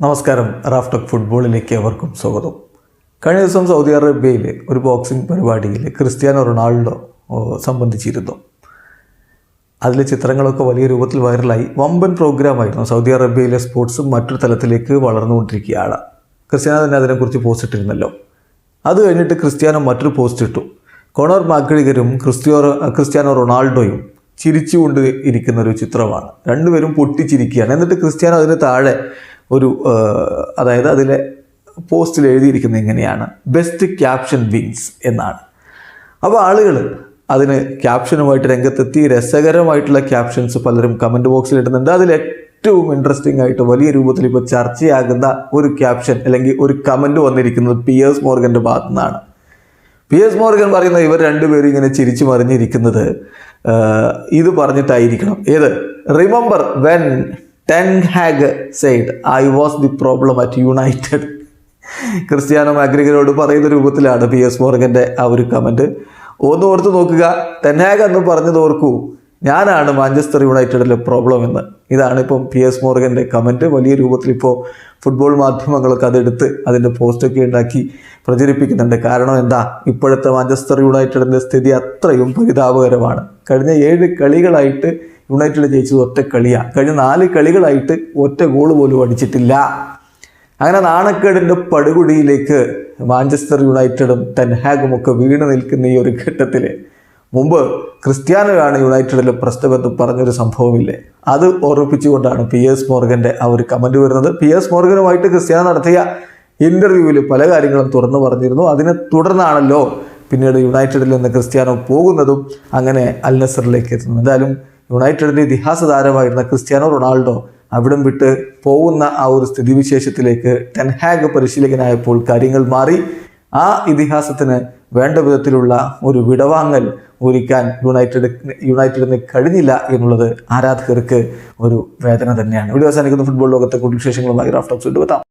നമസ്കാരം. Raf talk ഫുട്ബോളിലേക്ക് അവർക്കും സ്വാഗതം. കഴിഞ്ഞ ദിവസം സൗദി അറേബ്യയിലെ ഒരു ബോക്സിംഗ് പരിപാടിയിൽ ക്രിസ്ത്യാനോ റൊണാൾഡോ സംബന്ധിച്ചിരുന്നു. അതിലെ ചിത്രങ്ങളൊക്കെ വലിയ രൂപത്തിൽ വൈറലായി. വമ്പൻ പ്രോഗ്രാമായിരുന്നു. സൗദി അറേബ്യയിലെ സ്പോർട്സും മറ്റൊരു തലത്തിലേക്ക് വളർന്നുകൊണ്ടിരിക്കുകയാണ്. ക്രിസ്ത്യാനോ തന്നെ അതിനെക്കുറിച്ച് പോസ്റ്റ് ഇട്ടിരുന്നല്ലോ. അത് കഴിഞ്ഞിട്ട് ക്രിസ്ത്യാനോ മറ്റൊരു പോസ്റ്റ് ഇട്ടു. കോണർ മാഗ്രിഗറും ക്രിസ്ത്യാനോ റൊണാൾഡോയും ചിരിച്ചുകൊണ്ട് ഇരിക്കുന്നൊരു ചിത്രമാണ്. രണ്ടുപേരും പൊട്ടിച്ചിരിക്കുകയാണ്. എന്നിട്ട് ക്രിസ്ത്യാനോ അതിന് താഴെ അതായത് അതിലെ പോസ്റ്റിൽ എഴുതിയിരിക്കുന്നത് എങ്ങനെയാണ്, ബെസ്റ്റ് ക്യാപ്ഷൻ വിൻസ് എന്നാണ്. അപ്പോൾ ആളുകൾ അതിന് ക്യാപ്ഷനുമായിട്ട് രംഗത്തെത്തി. രസകരമായിട്ടുള്ള ക്യാപ്ഷൻസ് പലരും കമൻറ്റ് ബോക്സിൽ ഇടുന്നുണ്ട്. അതിൽ ഏറ്റവും ഇൻട്രസ്റ്റിംഗ് ആയിട്ട് വലിയ രൂപത്തിൽ ഇപ്പോൾ ചർച്ചയാകുന്ന ഒരു ക്യാപ്ഷൻ അല്ലെങ്കിൽ ഒരു കമൻറ്റ് വന്നിരിക്കുന്നത് പിയേഴ്സ് മോർഗൻ്റെ ഭാഗത്തു നിന്നാണ്. പിയേഴ്സ് മോർഗൻ പറയുന്നത് ഇവർ രണ്ടുപേരും ഇങ്ങനെ ചിരിച്ചു മറിഞ്ഞിരിക്കുന്നത് ഇത് പറഞ്ഞിട്ടായിരിക്കണം. ഏത്? Remember when Ten Hag said I was the problem at United. Cristiano മാഗ്രിഗറോട് പറയുന്ന രൂപത്തിലാണ് പിയേഴ്സ് മോർഗൻ്റെ ആ ഒരു കമൻറ്റ്. ഒന്ന് ഓർത്ത് നോക്കുക. ടെൻ ഹാഗ് എന്ന് പറഞ്ഞത് ഓർക്കൂ, ഞാനാണ് മാഞ്ചസ്റ്റർ യുണൈറ്റഡിലെ പ്രോബ്ലം എന്ന്. ഇതാണ് ഇപ്പം പിയേഴ്സ് മോർഗൻ്റെ കമൻറ്റ്. വലിയ രൂപത്തിൽ ഇപ്പോൾ ഫുട്ബോൾ മാധ്യമങ്ങളൊക്കെ അതെടുത്ത് അതിൻ്റെ പോസ്റ്റൊക്കെ ഉണ്ടാക്കി പ്രചരിപ്പിക്കുന്നുണ്ട്. കാരണം എന്താ, ഇപ്പോഴത്തെ മാഞ്ചസ്റ്റർ യുണൈറ്റഡിൻ്റെ സ്ഥിതി അത്രയും പരിതാപകരമാണ്. കഴിഞ്ഞ 7 കളികളായിട്ട് യുണൈറ്റഡ് ജയിച്ചത് ഒറ്റ കളിയാണ്. കഴിഞ്ഞ 4 കളികളായിട്ട് ഒറ്റ ഗോൾ പോലും അടിച്ചിട്ടില്ല. അങ്ങനെ നാണക്കേടിൻ്റെ പടുകുടിയിലേക്ക് മാഞ്ചസ്റ്റർ യുണൈറ്റഡും ടെൻ ഹാഗും ഒക്കെ വീണ് നിൽക്കുന്ന ഈ ഒരു ഘട്ടത്തിൽ മുമ്പ് ക്രിസ്ത്യാനോയാണ് യുണൈറ്റഡിലെ പ്രശ്നമെന്ന് പറഞ്ഞൊരു സംഭവമില്ലേ, അത് ഓർമ്മിപ്പിച്ചുകൊണ്ടാണ് പിയേഴ്സ് മോർഗൻ്റെ ആ ഒരു കമൻറ്റ് വരുന്നത്. പിയേഴ്സ് മോർഗനുമായിട്ട് ക്രിസ്ത്യാനോ നടത്തിയ ഇൻ്റർവ്യൂവിൽ പല കാര്യങ്ങളും തുറന്നു പറഞ്ഞിരുന്നു. അതിനെ തുടർന്നാണല്ലോ പിന്നീട് യുണൈറ്റഡിൽ നിന്ന് ക്രിസ്ത്യാനോ പോകുന്നതും അങ്ങനെ അൽ നസറിലേക്ക് എത്തുന്നു. എന്തായാലും യുണൈറ്റഡിൻ്റെ ഇതിഹാസ താരമായിരുന്ന ക്രിസ്ത്യാനോ റൊണാൾഡോ അവിടം വിട്ട് പോകുന്ന ആ ഒരു സ്ഥിതിവിശേഷത്തിലേക്ക് ടെൻ ഹാഗ് പരിശീലകനായപ്പോൾ കാര്യങ്ങൾ മാറി. ആ ഇതിഹാസത്തിന് വേണ്ട വിധത്തിലുള്ള ഒരു വിടവാങ്ങൽ ഒരുക്കാൻ യുണൈറ്റഡിന് കഴിഞ്ഞില്ല എന്നുള്ളത് ആരാധകർക്ക് ഒരു വേദന തന്നെയാണ്. ഇവിടെ അവസാനിക്കുന്ന ഫുട്ബോൾ ലോകത്തെ കൂടുതൽ വിശേഷങ്ങളുമായി റാഫ് ടോക്സ് കൊണ്ടുവെത്താം.